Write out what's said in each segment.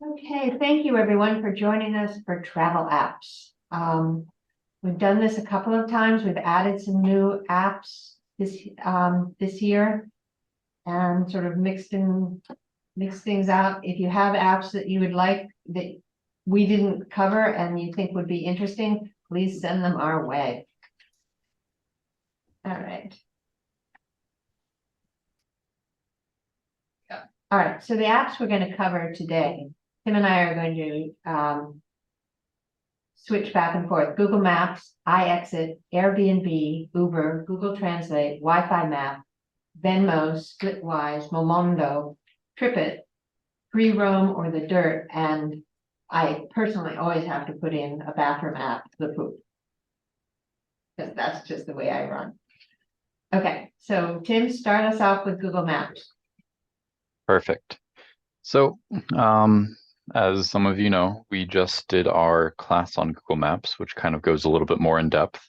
Okay, thank you everyone for joining us for travel apps. We've done this a couple of times. We've added some new apps this year and sort of mixed things out. If you have apps that you would like that we didn't cover and you think would be interesting, please send them our way. All right. All right, so the apps we're going to cover today, Tim and I are going to switch back and forth. Google Maps, iExit, Airbnb, Uber, Google Translate, Wi-Fi Map, Venmo, Splitwise, Momondo, TripIt, Free Roam, or The Dirt. And I personally always have to put in a bathroom app, The Poop, because that's just the way I run. Okay, so Tim, start us off with Google Maps. Perfect. So, as some of you know, we just did our class on Google Maps, which kind of goes a little bit more in depth,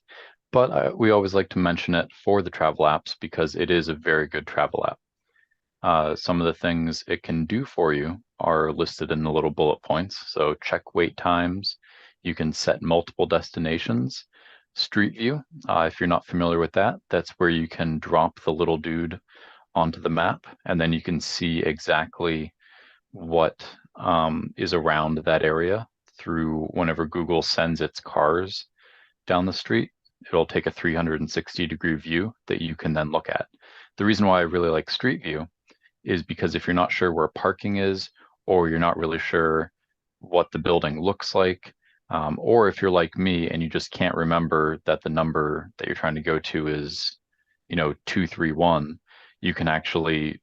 but we always like to mention it for the travel apps because it is a very good travel app. Some of the things it can do for you are listed in the little bullet points. So check wait times. You can set multiple destinations. Street View, if you're not familiar with that, that's where you can drop the little dude onto the map, and then you can see exactly what is around that area through whenever Google sends its cars down the street. It'll take a 360-degree view that you can then look at. The reason why I really like Street View is because if you're not sure where parking is, or you're not really sure what the building looks like, or if you're like me and you just can't remember that the number that you're trying to go to is, 231, you can actually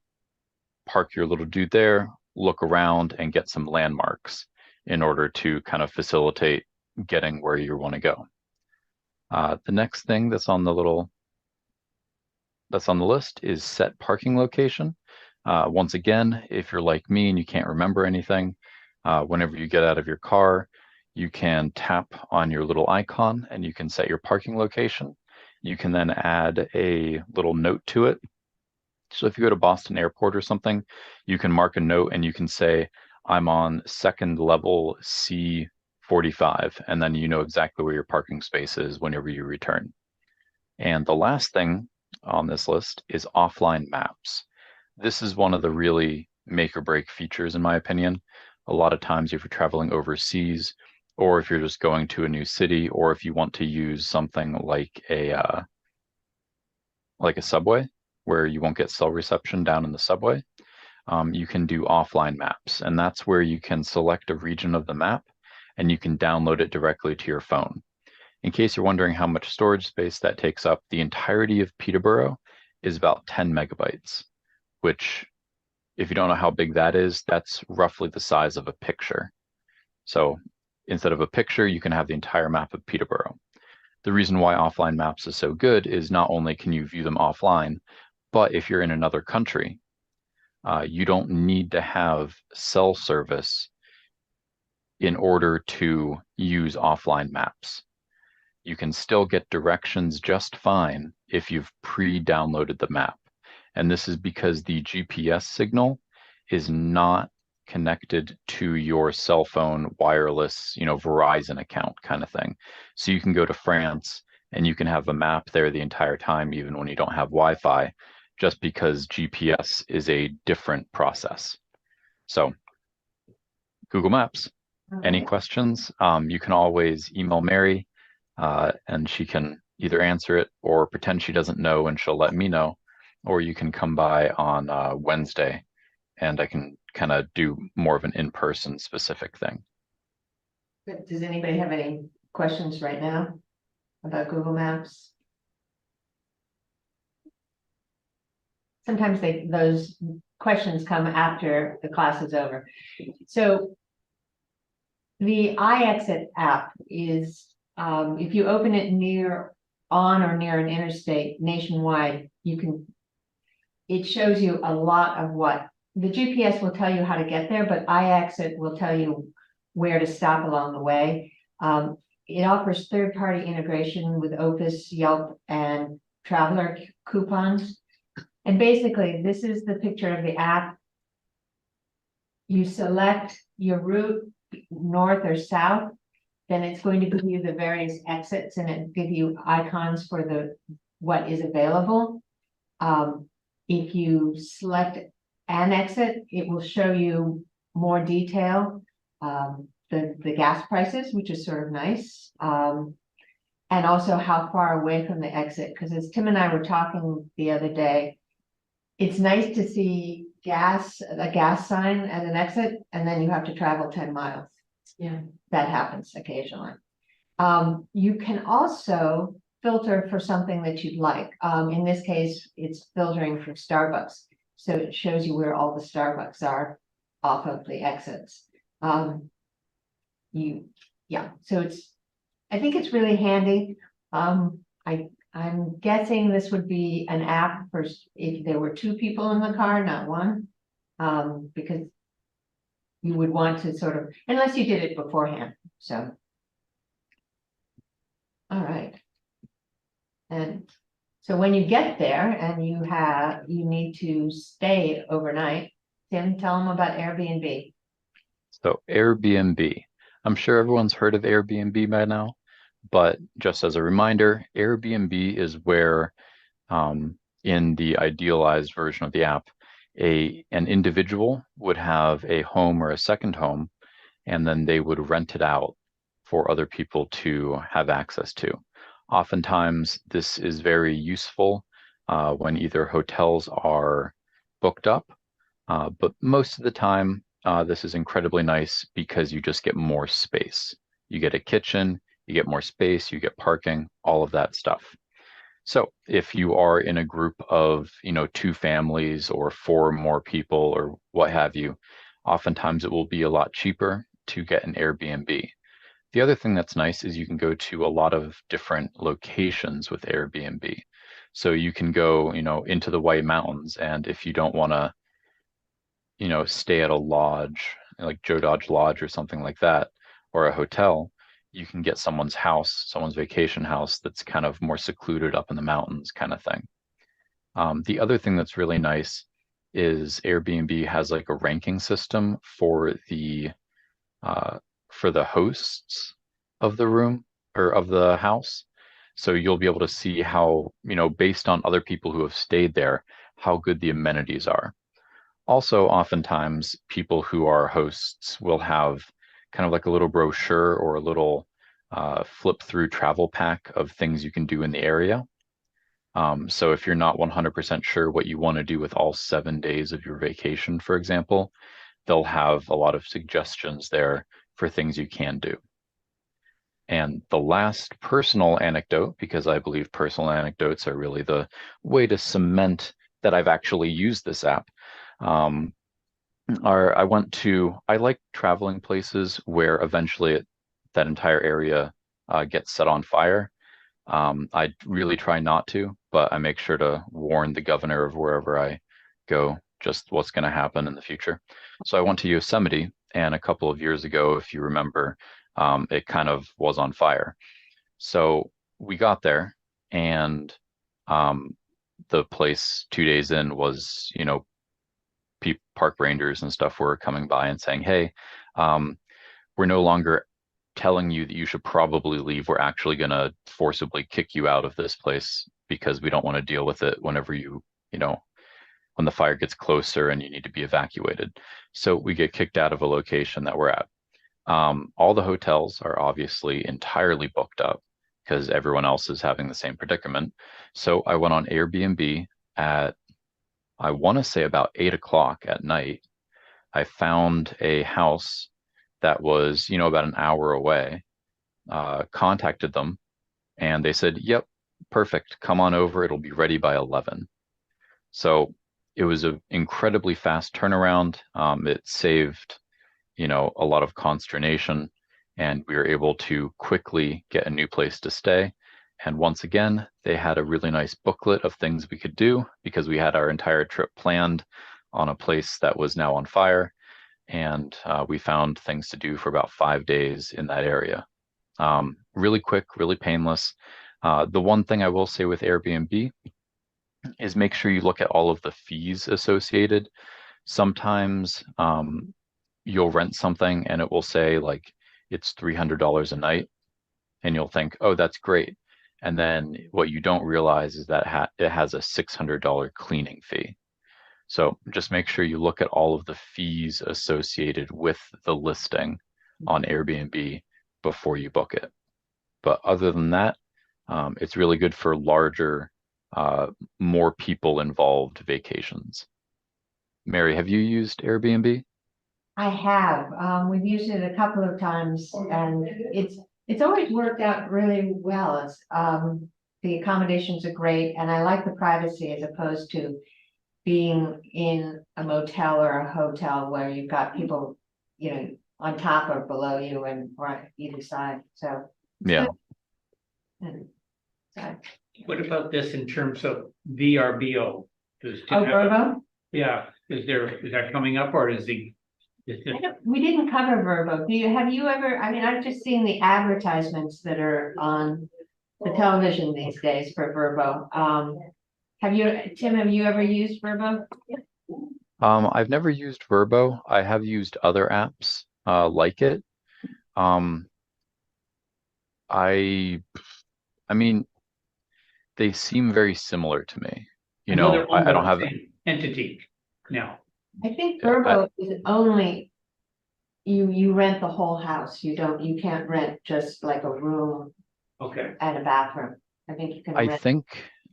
park your little dude there, look around, and get some landmarks in order to kind of facilitate getting where you want to go. The next thing that's on the list is set parking location. Once again, if you're like me and you can't remember anything, whenever you get out of your car, you can tap on your little icon and you can set your parking location. You can then add a little note to it. So if you go to Boston Airport or something, you can mark a note and you can say, I'm on second level C45, and then you know exactly where your parking space is whenever you return. And the last thing on this list is offline maps. This is one of the really make or break features, in my opinion. A lot of times, if you're traveling overseas, or if you're just going to a new city, or if you want to use something like a subway, where you won't get cell reception down in the subway, you can do offline maps. And that's where you can select a region of the map and you can download it directly to your phone. In case you're wondering how much storage space that takes up, the entirety of Peterborough is about 10 megabytes, which, if you don't know how big that is, that's roughly the size of a picture. So instead of a picture, you can have the entire map of Peterborough. The reason why offline maps is so good is not only can you view them offline, but if you're in another country, you don't need to have cell service in order to use offline maps. You can still get directions just fine if you've pre-downloaded the map. And this is because the GPS signal is not connected to your cell phone wireless, Verizon account kind of thing. So you can go to France and you can have a map there the entire time, even when you don't have Wi-Fi, just because GPS is a different process. So Google Maps, any questions? You can always email Mary and she can either answer it or pretend she doesn't know and she'll let me know, or you can come by on Wednesday and I can kind of do more of an in-person specific thing. Does anybody have any questions right now about Google Maps? Sometimes those questions come after the class is over. So the iExit app is, if you open it on or near an interstate nationwide, it shows you a lot of what the GPS will tell you how to get there, but iExit will tell you where to stop along the way. It offers third-party integration with Opus, Yelp, and Traveler coupons. And basically, this is the picture of the app. you select your route, north or south, then it's going to give you the various exits and it give you icons for what is available. If you select an exit, it will show you more detail, the gas prices, which is sort of nice. And also how far away from the exit, because as Tim and I were talking the other day, it's nice to see a gas sign at an exit, and then you have to travel 10 miles. Yeah. That happens occasionally. You can also filter for something that you'd like. In this case, it's filtering for Starbucks. So it shows you where all the Starbucks are off of the exits. So I think it's really handy. I'm guessing this would be an app for if there were two people in the car, not one. Because you would want to sort of, unless you did it beforehand, so. All right. And so when you get there and you need to stay overnight, Tim, tell them about Airbnb. So Airbnb, I'm sure everyone's heard of Airbnb by now, but just as a reminder, Airbnb is where, in the idealized version of the app, an individual would have a home or a second home, and then they would rent it out for other people to have access to. Oftentimes, this is very useful when either hotels are booked up, but most of the time, this is incredibly nice because you just get more space. You get a kitchen, you get more space, you get parking, all of that stuff. So if you are in a group of, two families or four more people or what have you, oftentimes it will be a lot cheaper to get an Airbnb. The other thing that's nice is you can go to a lot of different locations with Airbnb. So you can go, into the White Mountains, and if you don't want to, stay at a lodge, like Joe Dodge Lodge or something like that, or a hotel, you can get someone's house, someone's vacation house that's kind of more secluded up in the mountains kind of thing. The other thing that's really nice is Airbnb has like a ranking system for the hosts of the room or of the house. So you'll be able to see how, based on other people who have stayed there, how good the amenities are. Also, oftentimes, people who are hosts will have kind of like a little brochure or a little flip through travel pack of things you can do in the area. So if you're not 100% sure what you want to do with all 7 days of your vacation, for example, they'll have a lot of suggestions there for things you can do. And the last personal anecdote, because I believe personal anecdotes are really the way to cement that I've actually used this app. I like traveling places where eventually that entire area gets set on fire. I really try not to, but I make sure to warn the governor of wherever I go just what's going to happen in the future. So I went to Yosemite, and a couple of years ago, if you remember, it kind of was on fire. So we got there, and the place 2 days in was, park rangers and stuff were coming by and saying, hey, we're no longer telling you that you should probably leave. We're actually going to forcibly kick you out of this place because we don't want to deal with it whenever when the fire gets closer and you need to be evacuated. So we get kicked out of a location that we're at. All the hotels are obviously entirely booked up because everyone else is having the same predicament. So I went on Airbnb at, I want to say about 8 o'clock at night. I found a house that was, about an hour away, contacted them, and they said, yep, perfect, come on over, it'll be ready by 11. So it was an incredibly fast turnaround. It saved, a lot of consternation, and we were able to quickly get a new place to stay. And once again, they had a really nice booklet of things we could do because we had our entire trip planned on a place that was now on fire. And we found things to do for about 5 days in that area. Really quick, really painless. The one thing I will say with Airbnb is make sure you look at all of the fees associated. Sometimes you'll rent something and it will say like it's $300 a night, and you'll think, oh, that's great. And then what you don't realize is that it has a $600 cleaning fee. So just make sure you look at all of the fees associated with the listing on Airbnb before you book it. But other than that, it's really good for larger, more people involved vacations. Mary, have you used Airbnb? I have, we've used it a couple of times and it's always worked out really well. The accommodations are great and I like the privacy as opposed to being in a motel or a hotel where you've got people, on top or below you and or on either side, so. It's Yeah. good. And, so. What about this in terms of VRBO? Does Tim Oh, have Verbo? Yeah, is that coming up or is it? We didn't cover Verbo. Have you ever, I mean, I've just seen the advertisements that are on the television these days for Verbo. Tim, have you ever used Verbo? I've never used Verbo. I have used other apps like it. I mean, they seem very similar to me. I know they're owned I by don't the have. same entity now. I think Yeah, Verbo is only, you rent the whole house. You can't rent just like a room Okay, and a bathroom. I think you can I rent. think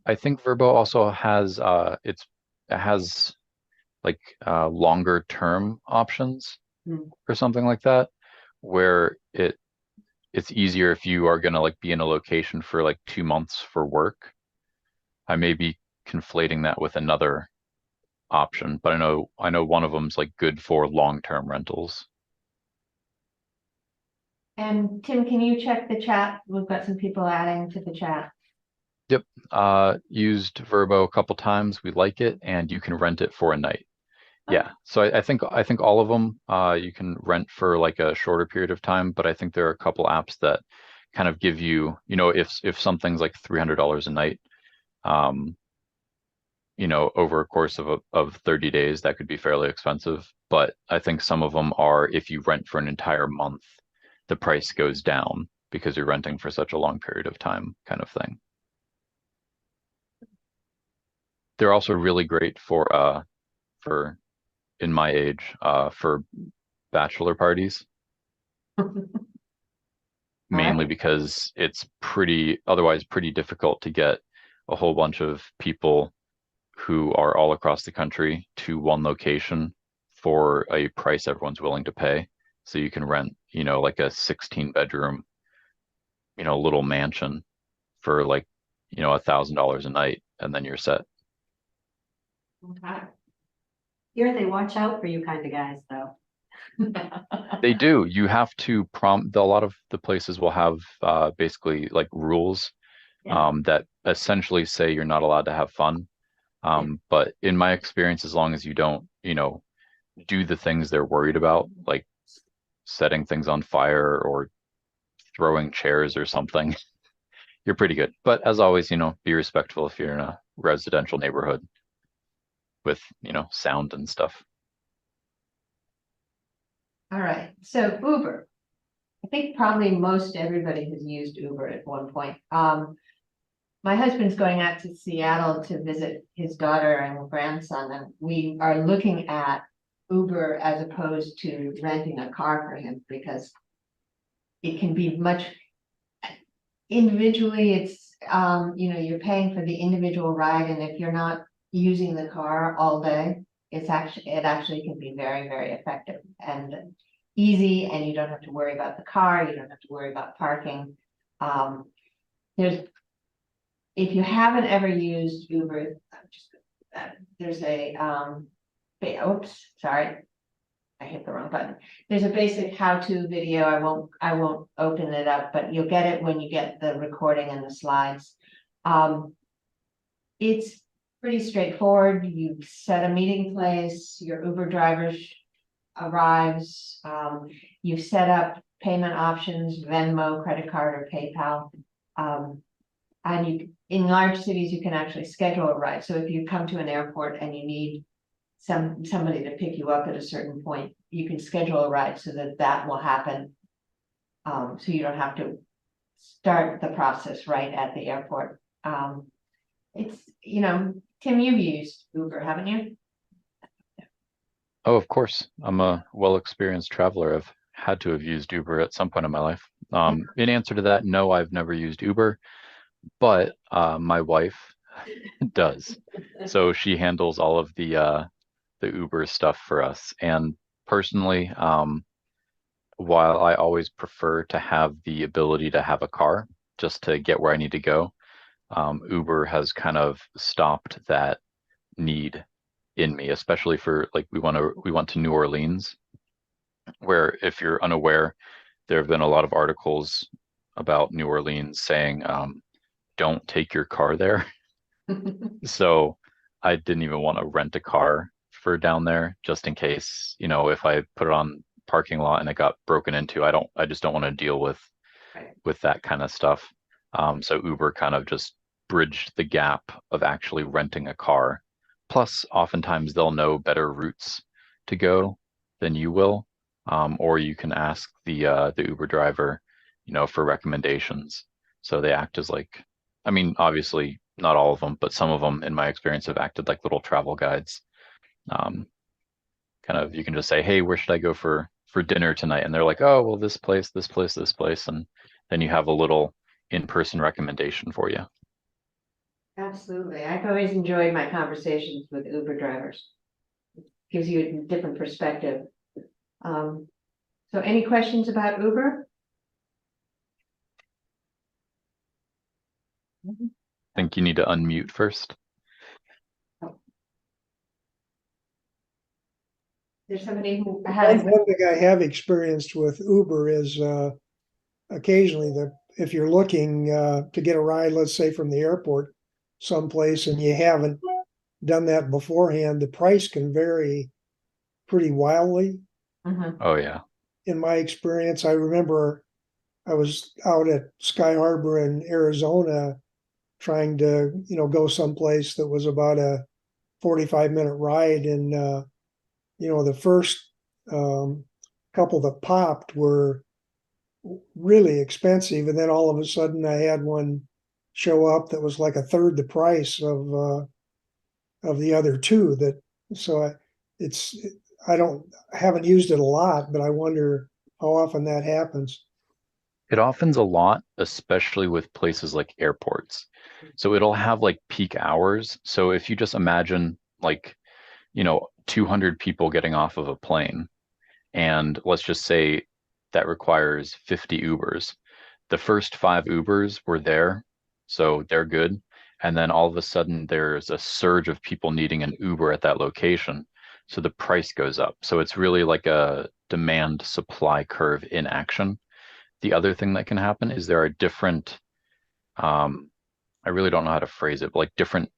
I think Verbo also has it has like longer term options Hmm. or something like that, where it's easier if you are gonna like be in a location for like 2 months for work. I may be conflating that with another option, but I know one of them's like good for long-term rentals. And Tim, can you check the chat? We've got some people adding to the chat. Yep. Used Verbo a couple times. We like it, and you can rent it for a night. Yeah. So I think all of them you can rent for like a shorter period of time, but I think there are a couple apps that kind of give you, if something's like $300 a night, um, over a course of 30 days, that could be fairly expensive. But I think some of them are, if you rent for an entire month, the price goes down because you're renting for such a long period of time, kind of thing. They're also really great for in my age, for bachelor parties, mainly right. because it's otherwise pretty difficult to get a whole bunch of people who are all across the country to one location for a price everyone's willing to pay. So you can rent, like a 16 bedroom, little mansion for like, $1,000 a night, and then you're set. Okay. Here they watch out for you kind of guys, though. They do. You have to prompt. A lot of the places will have basically like rules Yeah. that essentially say you're not allowed to have fun. But in my experience, as long as you don't, do the things they're worried about, like setting things on fire or throwing chairs or something, you're pretty good. But as always, be respectful if you're in a residential neighborhood with, sound and stuff. All right, so Uber. I think probably most everybody has used Uber at one point. My husband's going out to Seattle to visit his daughter and grandson, and we are looking at Uber as opposed to renting a car for him because it can be much individually. It's you're paying for the individual ride, and if you're not using the car all day, it actually can be very, very effective and easy, and you don't have to worry about the car, you don't have to worry about parking. If you haven't ever used Uber, there's oops, sorry, I hit the wrong button. There's a basic how-to video. I won't open it up, but you'll get it when you get the recording and the slides. It's pretty straightforward. You set a meeting place, your Uber driver arrives, you've set up payment options, Venmo, credit card, or PayPal. And in large cities, you can actually schedule a ride. So if you come to an airport and you need somebody to pick you up at a certain point. You can schedule a ride so that that will happen. So you don't have to start the process right at the airport. It's, Tim, you've used Uber, haven't you? Oh, of course. I'm a well-experienced traveler. I've had to have used Uber at some point in my life. In answer to that, no, I've never used Uber, but my wife does. So she handles all of the Uber stuff for us. And personally, while I always prefer to have the ability to have a car just to get where I need to go, Uber has kind of stopped that need in me, especially for like we went to New Orleans, where if you're unaware, there have been a lot of articles about New Orleans saying don't take your car there. So I didn't even want to rent a car for down there just in case, if I put it on parking lot and it got broken into, I just don't want to deal Right. with that kind of stuff. So Uber kind of just bridged the gap of actually renting a car. Plus, oftentimes they'll know better routes to go than you will. Or you can ask the Uber driver, for recommendations. So they act as like, I mean, obviously not all of them, but some of them, in my experience, have acted like little travel guides. Kind of, you can just say, "Hey, where should I go for dinner tonight?" And they're like, "Oh, well, this place, this place, this place," and then you have a little in-person recommendation for you. Absolutely. I've always enjoyed my conversations with Uber drivers. Gives you a different perspective. So any questions about Uber? Think you need to unmute first. There's somebody who One has, thing I have experienced with Uber is occasionally if you're looking to get a ride, let's say from the airport someplace, and you haven't done that beforehand, the price can vary pretty wildly. Mhm. Oh yeah. In my experience, I remember I was out at Sky Harbor in Arizona trying to, go someplace that was about a 45-minute ride, and the first couple that popped were really expensive, and then all of a sudden I had one show up that was like a third the price of the other two. I haven't used it a lot, but I wonder how often that happens. It often's a lot, especially with places like airports. So it'll have like peak hours. So if you just imagine like, 200 people getting off of a plane, and let's just say that requires 50 Ubers. The first 5 Ubers were there, so they're good. And then all of a sudden there's a surge of people needing an Uber at that location. So the price goes up. So it's really like a demand supply curve in action. The other thing that can happen is there are different, I really don't know how to phrase it, but like different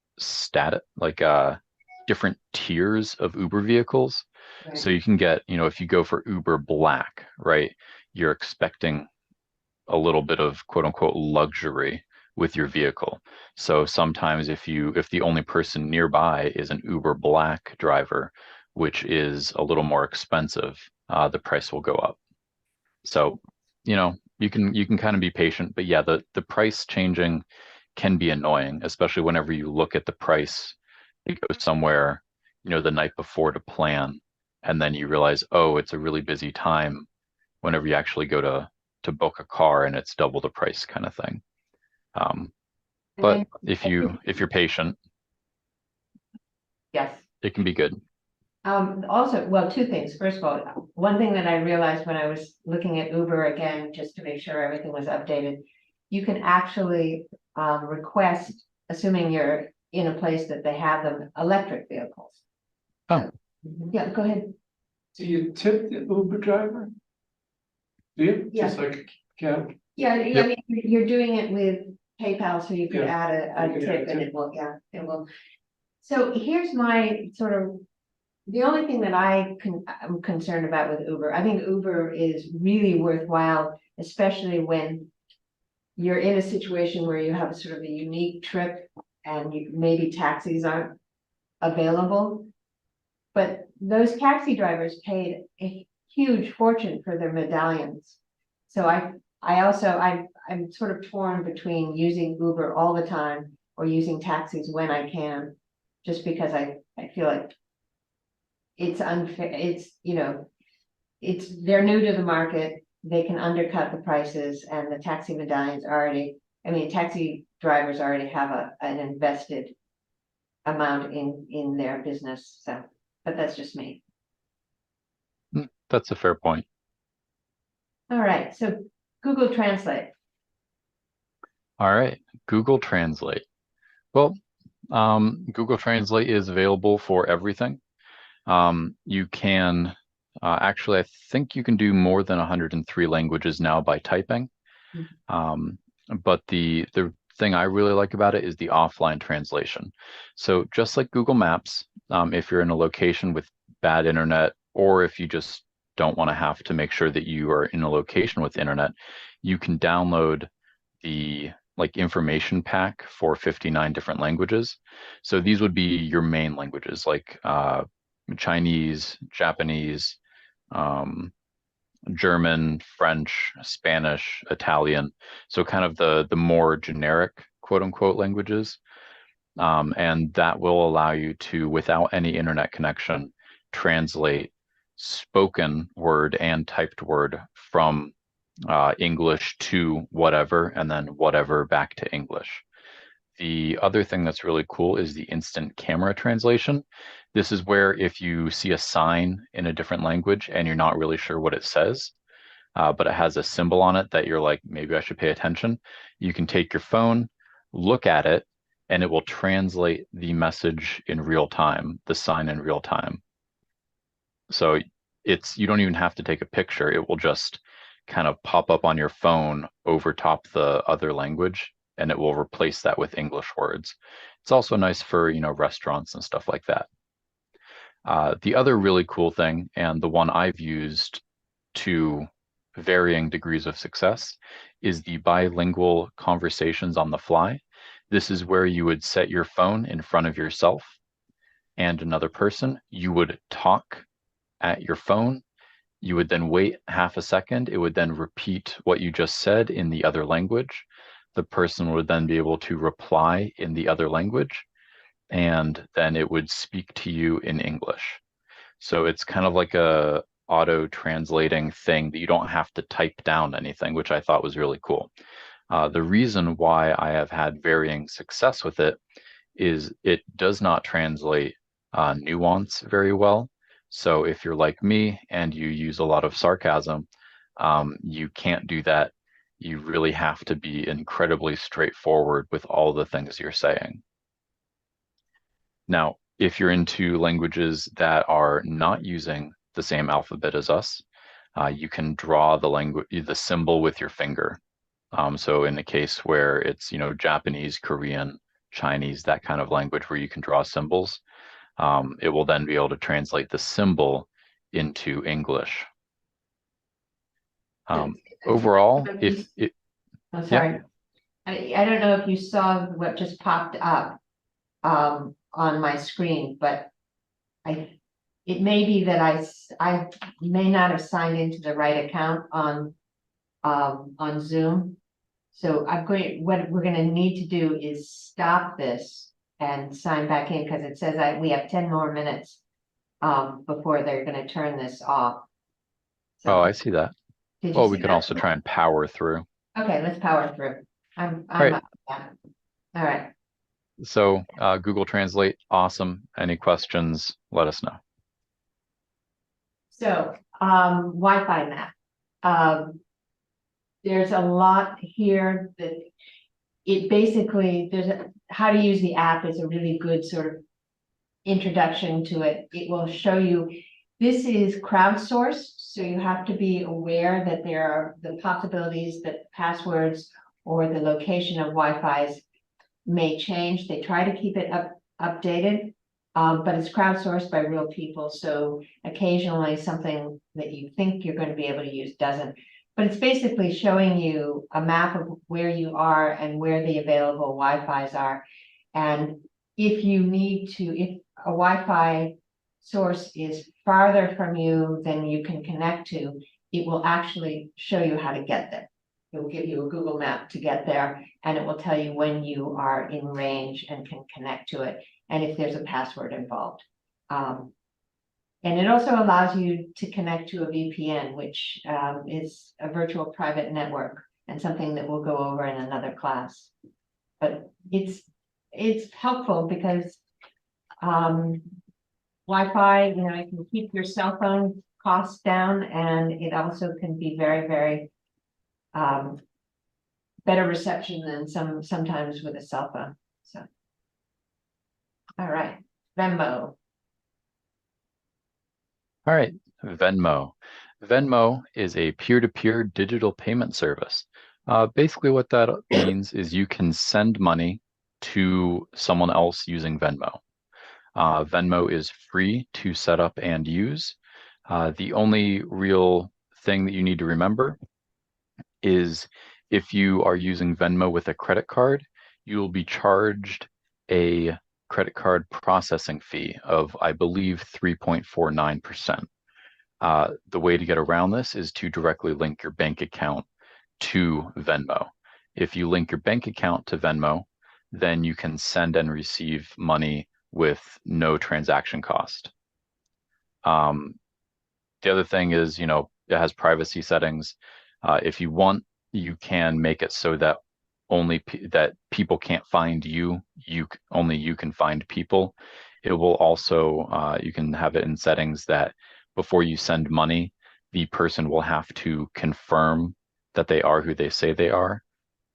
different tiers of Uber vehicles. So Right. you can get, if you go for Uber Black, right, you're expecting a little bit of quote unquote luxury with your vehicle. So sometimes if the only person nearby is an Uber Black driver, which is a little more expensive, the price will go up. So, you can kind of be patient, but yeah, the price changing can be annoying, especially whenever you look at the price, you go somewhere, the night before to plan, and then you realize, oh, it's a really busy time whenever you actually go to book a car and it's double the price kind of thing. And But I- if you're patient, Yes. it can be good. Also, well, two things. First of all, one thing that I realized when I was looking at Uber again, just to make sure everything was updated, you can actually request, assuming you're in a place that they have them, electric vehicles. Oh. Yeah, go ahead. Do you tip the Uber driver? Do you? Yeah. Just like a cab? Yeah, I Yep. mean, you're doing it with PayPal, so you could Yeah, add you a could tip add a and tip. it will, yeah, it will. So here's my sort of, the only thing that I'm concerned about with Uber, I think Uber is really worthwhile, especially when you're in a situation where you have sort of a unique trip and maybe taxis aren't available. But those taxi drivers paid a huge fortune for their medallions. So I'm sort of torn between using Uber all the time or using taxis when I can, just because I feel like it's unfair, they're new to the market, they can undercut the prices, and the taxi medallions taxi drivers already have an invested amount in their business, so, but that's just me. That's a fair point. All right, so Google Translate. All right, Google Translate. Well, Google Translate is available for everything. You can actually, I think you can do more than 103 languages now by typing. But the thing I really like about it is the offline translation. So just like Google Maps, if you're in a location with bad internet, or if you just don't want to have to make sure that you are in a location with internet, you can download the information pack for 59 different languages. So these would be your main languages, like Chinese, Japanese, German, French, Spanish, Italian. So kind of the more generic quote unquote languages. And that will allow you to, without any internet connection, translate spoken word and typed word from English to whatever, and then whatever back to English. The other thing that's really cool is the instant camera translation. This is where if you see a sign in a different language and you're not really sure what it says, but it has a symbol on it that you're like, maybe I should pay attention, you can take your phone, look at it, and it will translate the message in real time, the sign in real time. So you don't even have to take a picture. It will just kind of pop up on your phone over top the other language, and it will replace that with English words. It's also nice for, restaurants and stuff like that. The other really cool thing, and the one I've used to varying degrees of success, is the bilingual conversations on the fly. This is where you would set your phone in front of yourself and another person. You would talk at your phone. You would then wait half a second. It would then repeat what you just said in the other language. The person would then be able to reply in the other language, and then it would speak to you in English. So it's kind of like a auto translating thing that you don't have to type down anything, which I thought was really cool. The reason why I have had varying success with it is it does not translate nuance very well. So if you're like me and you use a lot of sarcasm, you can't do that. You really have to be incredibly straightforward with all the things you're saying. Now, if you're into languages that are not using the same alphabet as us, you can draw the symbol with your finger. So in the case where it's, Japanese, Korean, Chinese, that kind of language where you can draw symbols, it will then be able to translate the symbol into English. Overall, I'm sorry. I don't know if you saw what just popped up on my screen, but it may be that I may not have signed into the right account on Zoom. So what we're gonna need to do is stop this and sign back in, because it says we have 10 more minutes before they're gonna turn this off. Oh, I see that. Did you Well, see we can that? also try and power through. Okay, let's power through. I'm Right. up with that. All right. So Google Translate, awesome. Any questions, let us know. So, Wi-Fi map. There's a lot here that it basically, how to use the app is a really good sort of introduction to it. It will show you, this is crowdsourced, so you have to be aware that there are the possibilities that passwords or the location of Wi-Fi's may change. They try to keep it updated, but it's crowdsourced by real people. So occasionally something that you think you're going to be able to use doesn't. But it's basically showing you a map of where you are and where the available Wi-Fi's are. And if you need to, if a Wi-Fi source is farther from you than you can connect to, it will actually show you how to get there. It will give you a Google map to get there, and it will tell you when you are in range and can connect to it, and if there's a password involved. And it also allows you to connect to a VPN, which is a virtual private network, and something that we'll go over in another class. But it's helpful because Wi-Fi, you know, it can keep your cell phone costs down, and it also can be very, very better reception than sometimes with a cell phone. So, all right, Venmo. All right, Venmo. Venmo is a peer-to-peer digital payment service. Basically what that means is you can send money to someone else using Venmo. Venmo is free to set up and use. The only real thing that you need to remember is if you are using Venmo with a credit card, you will be charged a credit card processing fee of, I believe, 3.49%. The way to get around this is to directly link your bank account to Venmo. If you link your bank account to Venmo, then you can send and receive money with no transaction cost. The other thing is, you know, it has privacy settings. If you want, you can make it so that only that people can't find you. Only you can find people. It will also, you can have it in settings that before you send money, the person will have to confirm that they are who they say they are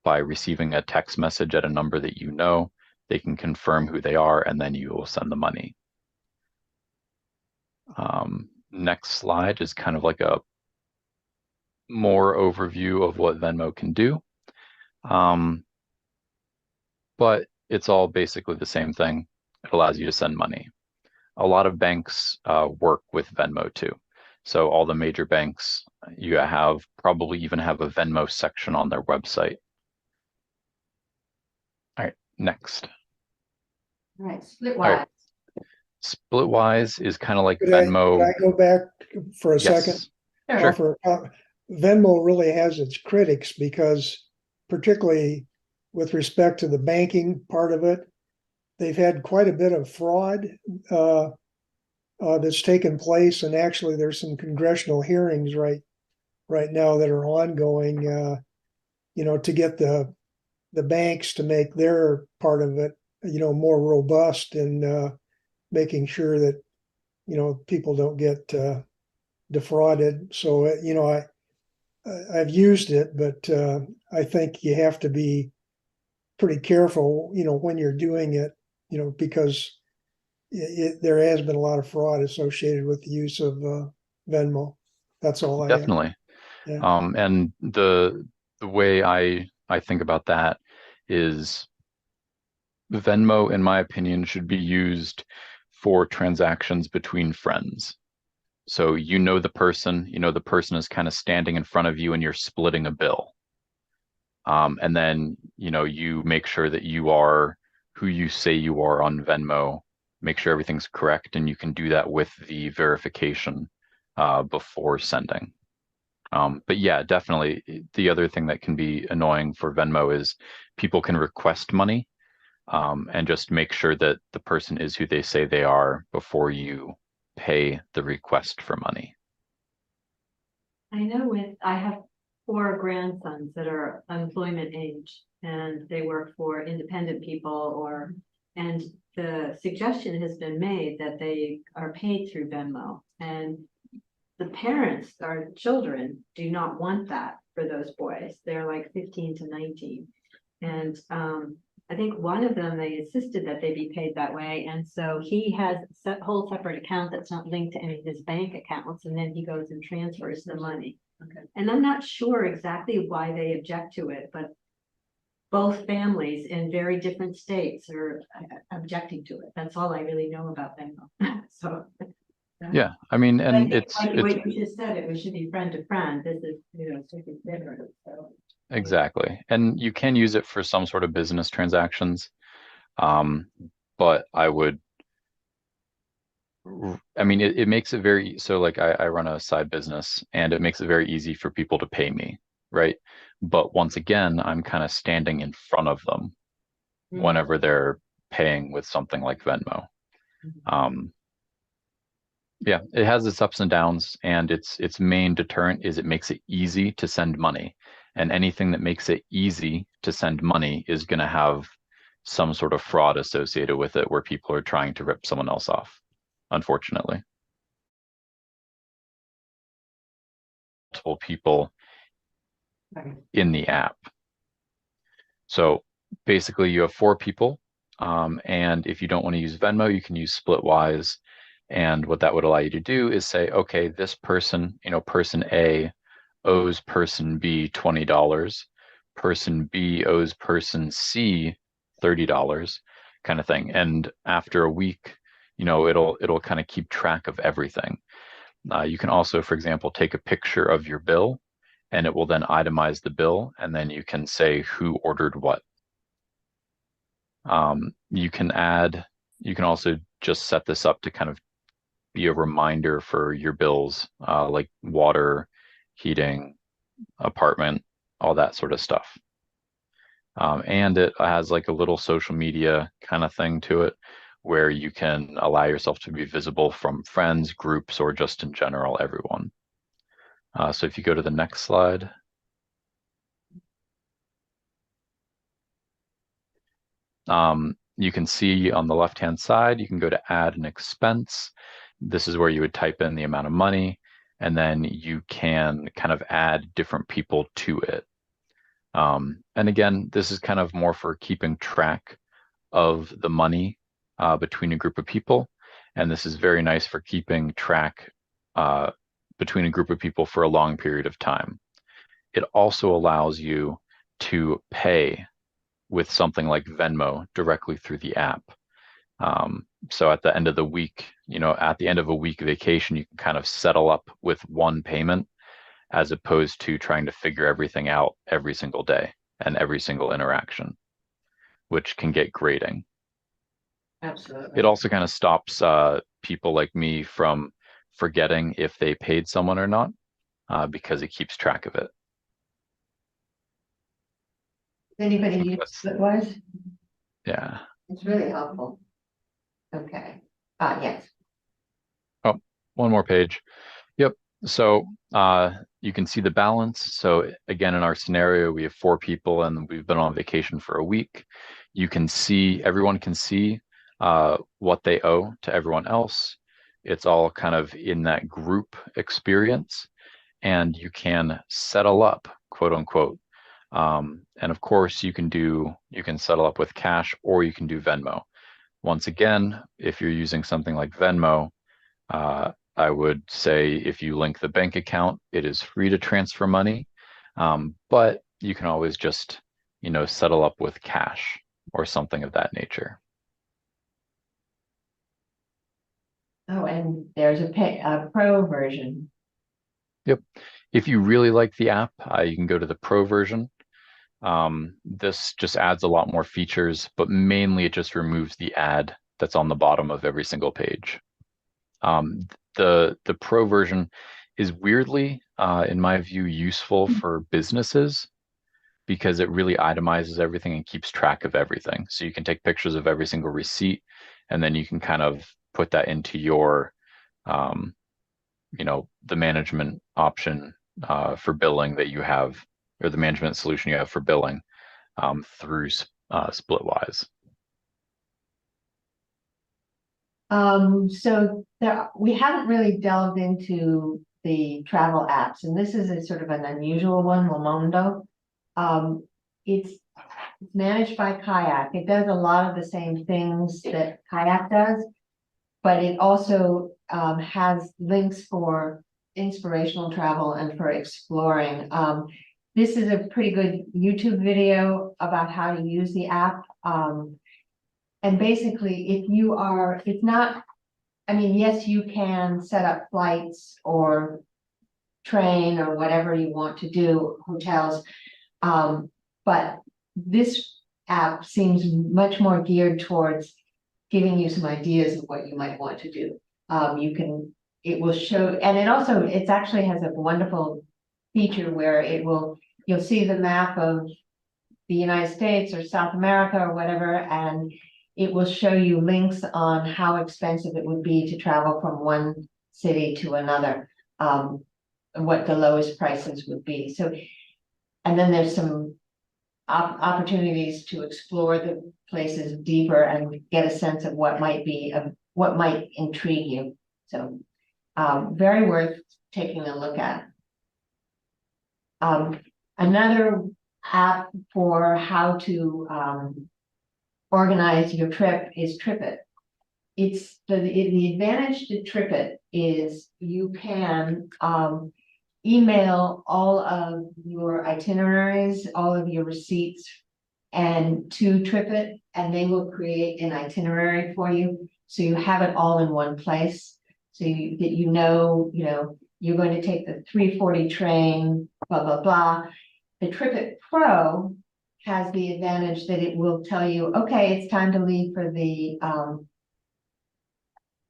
by receiving a text message at a number that you know. They can confirm who they are, and then you will send the money. Next slide is kind of like a more overview of what Venmo can do. But it's all basically the same thing. It allows you to send money. A lot of banks work with Venmo too. So all the major banks, you probably even have a Venmo section on their website. All right, next. All right, Splitwise. Splitwise is kind of like Could Venmo. I go back for a second? Yes, sure. Offer, Venmo really has its critics because particularly with respect to the banking part of it, they've had quite a bit of fraud that's taken place, and actually there's some congressional hearings right now that are ongoing, you know, to get the banks to make their part of it, you know, more robust and making sure that, you know, people don't get defrauded. So, you know, I've used it, but I think you have to be pretty careful, you know, when you're doing it, you know, because there has been a lot of fraud associated with the use of Venmo. That's all I have. Definitely. Yeah. And the way I think about that is Venmo, in my opinion, should be used for transactions between friends. So you know the person is kind of standing in front of you and you're splitting a bill. And then, you know, you make sure that you are who you say you are on Venmo, make sure everything's correct, and you can do that with the verification before sending. But yeah, definitely the other thing that can be annoying for Venmo is people can request money and just make sure that the person is who they say they are before you pay the request for money. I know I have 4 grandsons that are employment age and they work for independent people and the suggestion has been made that they are paid through Venmo, and the parents, our children, do not want that for those boys. They're like 15 to 19. And I think one of them, they insisted that they be paid that way. And so he has a whole separate account that's not linked to any of his bank accounts. And then he goes and transfers the money. Okay. And I'm not sure exactly why they object to it, but both families in very different states are objecting to it. That's all I really know about Venmo. So. Yeah, I mean, and it's what you just said, it should be friend to friend. This is, you know, something different. So. Exactly. And you can use it for some sort of business transactions. But I would I mean, it makes it very, so like I run a side business and it makes it very easy for people to pay me, right? But once again, I'm kind of standing in front of them whenever they're paying with something like Venmo. Yeah, it has its ups and downs, and its main deterrent is it makes it easy to send money. And anything that makes it easy to send money is going to have some sort of fraud associated with it where people are trying to rip someone else off, unfortunately. Multiple people Right. in the app. So basically you have 4 people, and if you don't want to use Venmo, you can use Splitwise. And what that would allow you to do is say, okay, this person, person A owes person B $20, person B owes person C $30, kind of thing. And after a week, it'll kind of keep track of everything. You can also, for example, take a picture of your bill, and it will then itemize the bill, and then you can say who ordered what. You can also just set this up to kind of be a reminder for your bills, like water, heating, apartment, all that sort of stuff. And it has like a little social media kind of thing to it where you can allow yourself to be visible from friends, groups, or just in general, everyone. So if you go to the next slide. You can see on the left-hand side, you can go to add an expense. This is where you would type in the amount of money, and then you can kind of add different people to it. And again, this is kind of more for keeping track of the money between a group of people. And this is very nice for keeping track between a group of people for a long period of time. It also allows you to pay with something like Venmo directly through the app. So at the end of the week, at the end of a week vacation, you can kind of settle up with one payment as opposed to trying to figure everything out every single day and every single interaction, which can get grating. Absolutely. It also kind of stops people like me from forgetting if they paid someone or not, because it keeps track of it. Anybody use Splitwise? Yeah. It's really helpful. Okay. Yes. Oh, one more page. Yep. So you can see the balance. So again, in our scenario, we have 4 people and we've been on vacation for a week. You can see, everyone can see what they owe to everyone else. It's all kind of in that group experience, and you can settle up, quote unquote. And of course, you can settle up with cash, or you can do Venmo. Once again, if you're using something like Venmo, I would say if you link the bank account, it is free to transfer money, but you can always just, settle up with cash or something of that nature. Oh, and there's a pro version. Yep. If you really like the app, you can go to the pro version. This just adds a lot more features, but mainly it just removes the ad that's on the bottom of every single page. The pro version is weirdly, in my view, useful for businesses because it really itemizes everything and keeps track of everything. So you can take pictures of every single receipt, and then you can kind of put that into your, the management option for billing that you have, or the management solution you have for billing through Splitwise. So we haven't really delved into the travel apps, and this is a sort of an unusual one, Momondo. It's managed by Kayak. It does a lot of the same things that Kayak does, but it also has links for inspirational travel and for exploring. This is a pretty good YouTube video about how to use the app. And basically, yes, you can set up flights or train or whatever you want to do, hotels. But this app seems much more geared towards giving you some ideas of what you might want to do. it will show, and it actually has a wonderful feature where you'll see the map of the United States or South America or whatever, and it will show you links on how expensive it would be to travel from one city to another, what the lowest prices would be. So, and then there's some opportunities to explore the places deeper and get a sense of what might intrigue you. So, very worth taking a look at. Another app for how to organize your trip is TripIt. It's the advantage to TripIt is you can email all of your itineraries, all of your receipts, and to TripIt, and they will create an itinerary for you. So you have it all in one place. So you know, you're going to take the 3:40 train, blah, blah, blah. The TripIt Pro has the advantage that it will tell you, okay, it's time to leave for the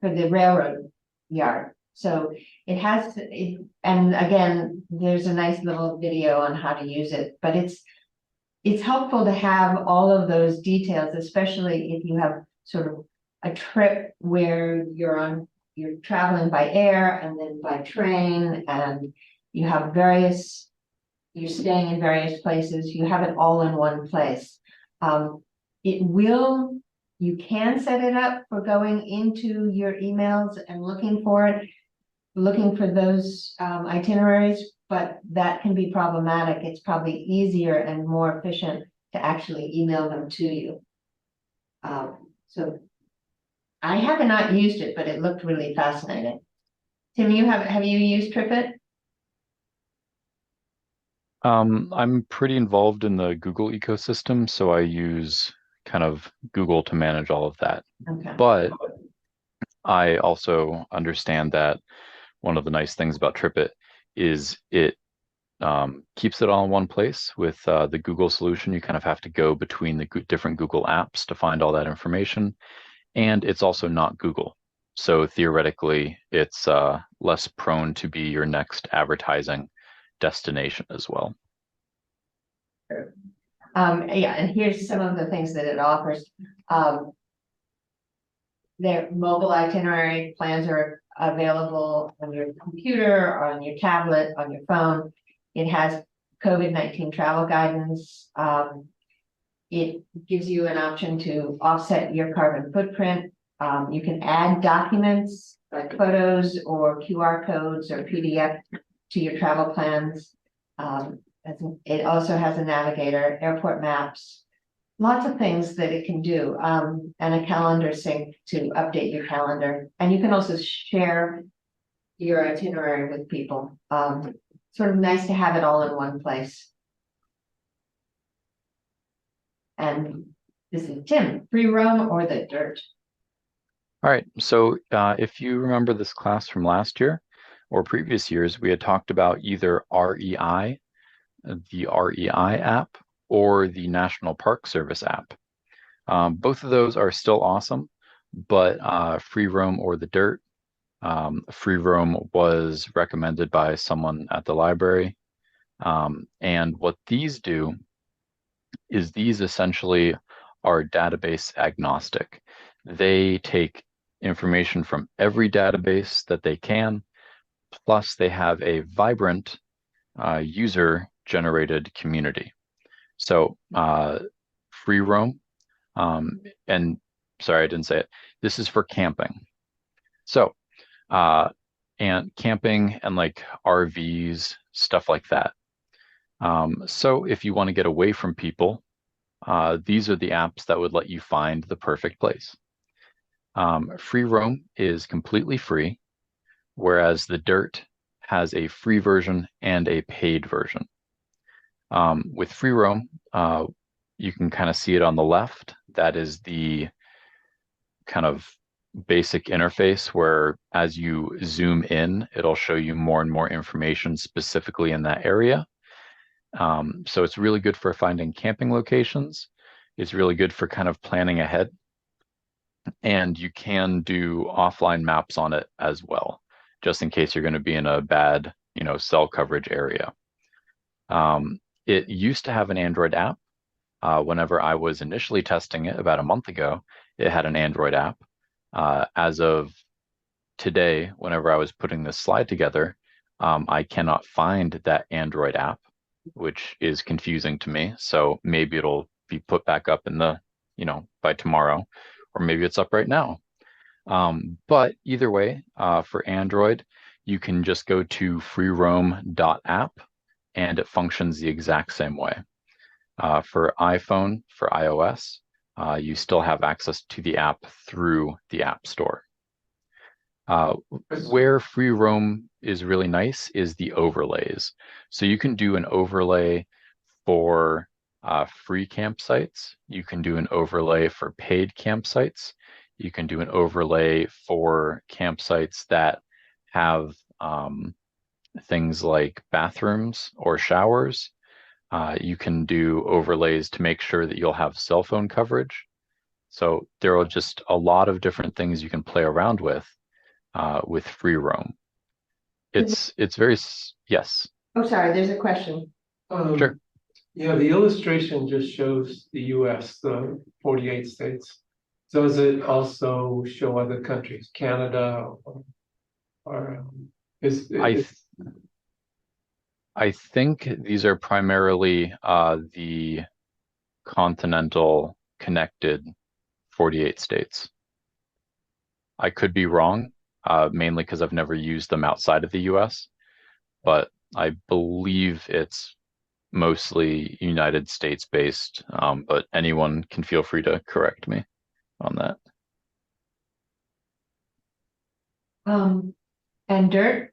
railroad yard. So it has, and again, there's a nice little video on how to use it, but it's helpful to have all of those details, especially if you have sort of a trip where you're traveling by air and then by train, and you have you're staying in various places, you have it all in one place. You can set it up for going into your emails and looking for those itineraries, but that can be problematic. It's probably easier and more efficient to actually email them to you. So I have not used it, but it looked really fascinating. Tim, have you used TripIt? I'm pretty involved in the Google ecosystem, so I use kind of Google to manage all of that. Okay. But I also understand that one of the nice things about TripIt is it keeps it all in one place. With the Google solution, you kind of have to go between the different Google apps to find all that information. And it's also not Google. So theoretically, it's less prone to be your next advertising destination as well. Yeah, and here's some of the things that it offers. Their mobile itinerary plans are available on your computer or on your tablet, on your phone. It has COVID-19 travel guidance. It gives you an option to offset your carbon footprint. You can add documents like photos or QR codes or PDF to your travel plans. It also has a navigator, airport maps, lots of things that it can do, and a calendar sync to update your calendar. And you can also share your itinerary with people. Sort of nice to have it all in one place. And this is Tim, free roam or the dirt? All right, so if you remember this class from last year or previous years, we had talked about either REI, the REI app, or the National Park Service app. Both of those are still awesome, but free roam or the dirt, free roam was recommended by someone at the library. And what these do is these essentially are database agnostic. They take information from every database that they can, plus they have a vibrant user-generated community. So free roam, and sorry, I didn't say it. This is for camping. So, and camping and like RVs, stuff like that. So if you want to get away from people, these are the apps that would let you find the perfect place. Free roam is completely free, whereas the dirt has a free version and a paid version. With free roam, you can kind of see it on the left. That is the kind of basic interface where as you zoom in, it'll show you more and more information specifically in that area. So it's really good for finding camping locations. It's really good for kind of planning ahead. And you can do offline maps on it as well, just in case you're going to be in a bad, cell coverage area. It used to have an Android app. Whenever I was initially testing it about a month ago, it had an Android app. As of today, whenever I was putting this slide together, I cannot find that Android app, which is confusing to me. So maybe it'll be put back up in the, by tomorrow, or maybe it's up right now. But either way, for Android, you can just go to freeroam.app and it functions the exact same way. For iPhone, for iOS, you still have access to the app through the App Store. Where free roam is really nice is the overlays. So you can do an overlay for free campsites. You can do an overlay for paid campsites. You can do an overlay for campsites that have things like bathrooms or showers. You can do overlays to make sure that you'll have cell phone coverage. So there are just a lot of different things you can play around with free roam. It's very, yes. Oh, sorry, there's a question. Sure. Yeah, the illustration just shows the US, the 48 states. Does it also show other countries, Canada or I think these are primarily the continental connected 48 states. I could be wrong, mainly because I've never used them outside of the US, but I believe it's mostly United States based, but anyone can feel free to correct me on that. And dirt?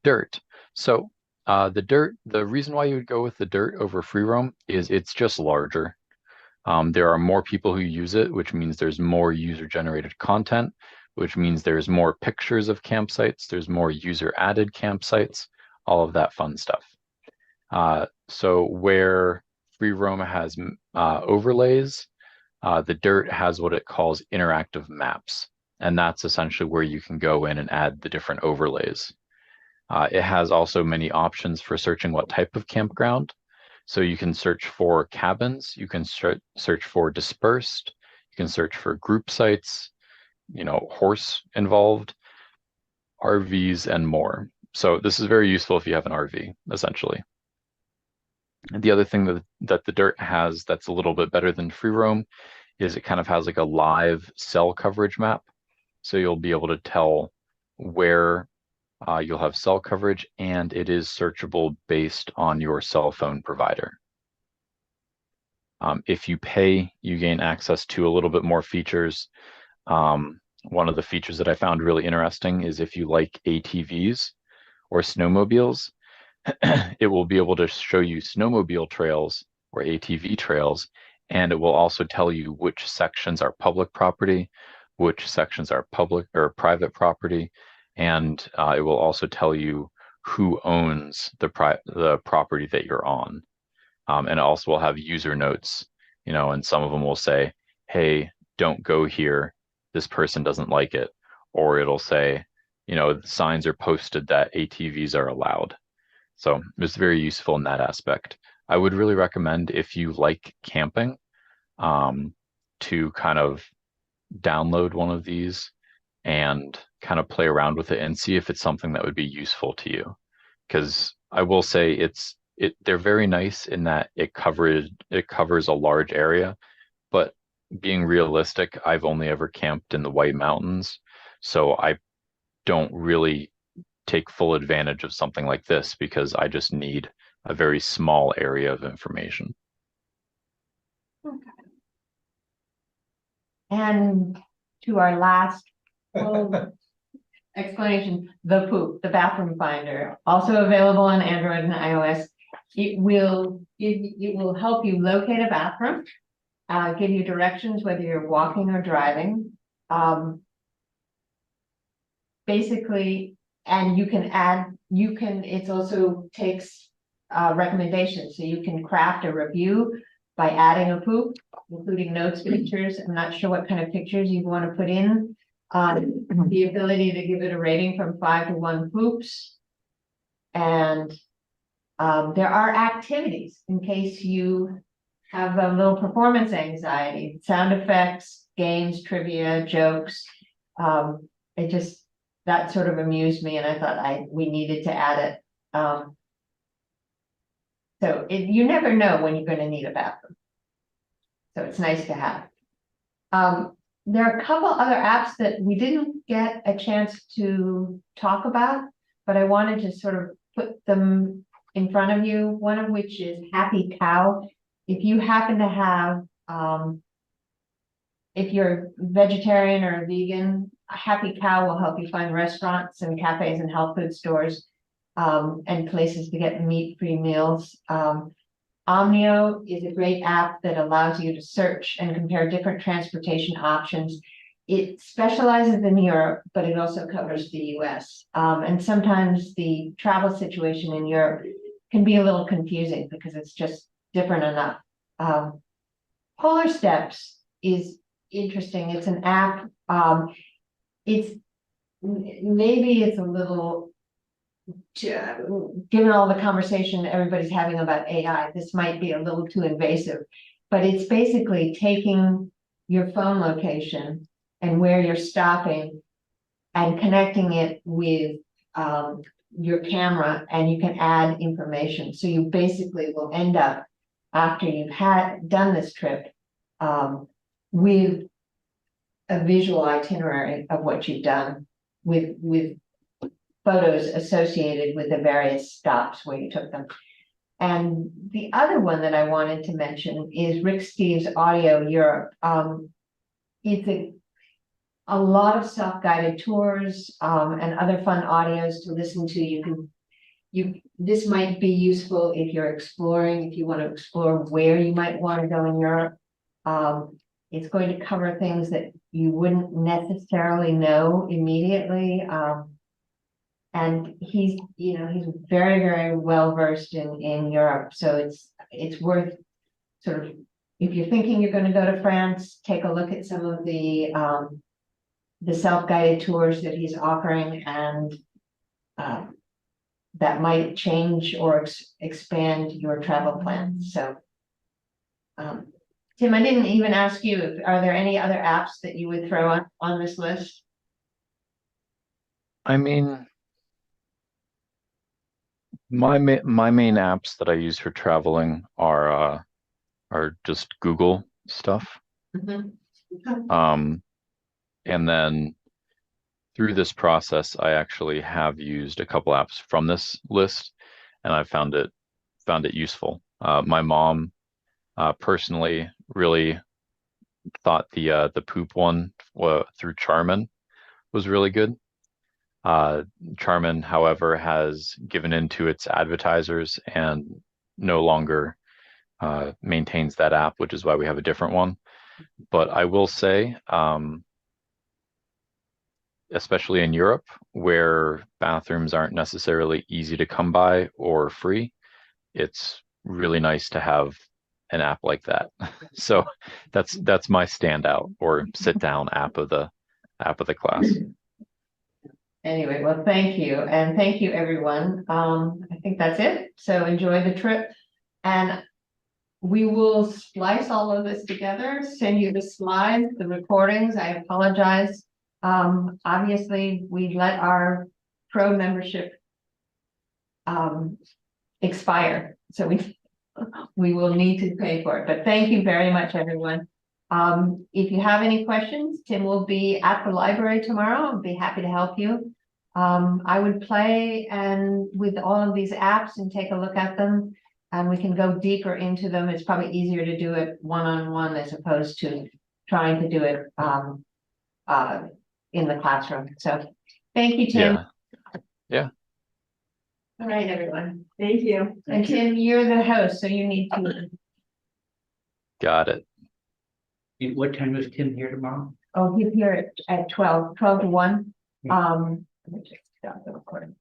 Dirt. So the reason why you would go with the dirt over free roam is it's just larger. There are more people who use it, which means there's more user-generated content, which means there's more pictures of campsites, there's more user-added campsites, all of that fun stuff. So where free roam has overlays, the dirt has what it calls interactive maps, and that's essentially where you can go in and add the different overlays. It has also many options for searching what type of campground. So you can search for cabins, you can search for dispersed, you can search for group sites, horse involved, RVs, and more. So this is very useful if you have an RV, essentially. And the other thing that the dirt has that's a little bit better than free roam is it kind of has like a live cell coverage map. So you'll be able to tell where you'll have cell coverage, and it is searchable based on your cell phone provider. If you pay, you gain access to a little bit more features. One of the features that I found really interesting is if you like ATVs or snowmobiles, it will be able to show you snowmobile trails or ATV trails, and it will also tell you which sections are public property, which sections are public or private property, and it will also tell you who owns the property that you're on. And it also will have user notes, and some of them will say, hey, don't go here. This person doesn't like it. Or it'll say, signs are posted that ATVs are allowed. So it's very useful in that aspect. I would really recommend if you like camping, to kind of download one of these and kind of play around with it and see if it's something that would be useful to you. Because I will say they're very nice in that it covers a large area, but being realistic, I've only ever camped in the White Mountains, so I don't really take full advantage of something like this because I just need a very small area of information. Okay. And to our last explanation, the Poop, the bathroom finder, also available on Android and iOS. It will help you locate a bathroom, give you directions whether you're walking or driving. Basically, and you can it also takes recommendations, so you can craft a review by adding a poop, including notes, pictures. I'm not sure what kind of pictures you want to put in. The ability to give it a rating from 5 to 1 poops. And there are activities in case you have a little performance anxiety, sound effects, games, trivia, jokes. That sort of amused me, and I thought we needed to add it. So you never know when you're going to need a bathroom. So it's nice to have. There are a couple other apps that we didn't get a chance to talk about, but I wanted to sort of put them in front of you. One of which is Happy Cow. If you happen to have, if you're vegetarian or a vegan, Happy Cow will help you find restaurants and cafes and health food stores and places to get meat-free meals. Omnio is a great app that allows you to search and compare different transportation options. It specializes in Europe, but it also covers the US. And sometimes the travel situation in Europe can be a little confusing because it's just different enough. Polar Steps is interesting. It's an app. Maybe it's a little, given all the conversation everybody's having about AI, this might be a little too invasive, but it's basically taking your phone location and where you're stopping and connecting it with your camera, and you can add information. So you basically will end up, after you've done this trip, with a visual itinerary of what you've done, with photos associated with the various stops where you took them. And the other one that I wanted to mention is Rick Steves' Audio Europe. It's a lot of self-guided tours and other fun audios to listen to. This might be useful if you're exploring, if you want to explore where you might want to go in Europe. It's going to cover things that you wouldn't necessarily know immediately. And he's very, very well versed in Europe. So it's worth sort of, if you're thinking you're going to go to France, take a look at some of the self-guided tours that he's offering, and that might change or expand your travel plans. So, Tim, I didn't even ask you, are there any other apps that you would throw on this list? I mean, my main apps that I use for traveling are just Google stuff. Mm-hmm. And then through this process, I actually have used a couple apps from this list, and I found it useful. My mom personally really thought the poop one through Charmin was really good. Charmin, however, has given into its advertisers and no longer maintains that app, which is why we have a different one. But I will say, especially in Europe, where bathrooms aren't necessarily easy to come by or free, it's really nice to have an app like that. So that's my standout or sit down app of the class. Anyway, well, thank you. And thank you, everyone. I think that's it. So enjoy the trip. And we will splice all of this together, send you the slides, the recordings. I apologize. Obviously, we let our pro membership expire. So we will need to pay for it. But thank you very much, everyone. If you have any questions, Tim will be at the library tomorrow. I'll be happy to help you. I would play with all of these apps and take a look at them, and we can go deeper into them. It's probably easier to do it one-on-one as opposed to trying to do it in the classroom. So thank you, Tim. Yeah. All right, everyone. Thank you. And Tim, you're the host, so you need to. Got it. What time is Tim here tomorrow? Oh, he's here at 12 to 1. Let me just stop the recording.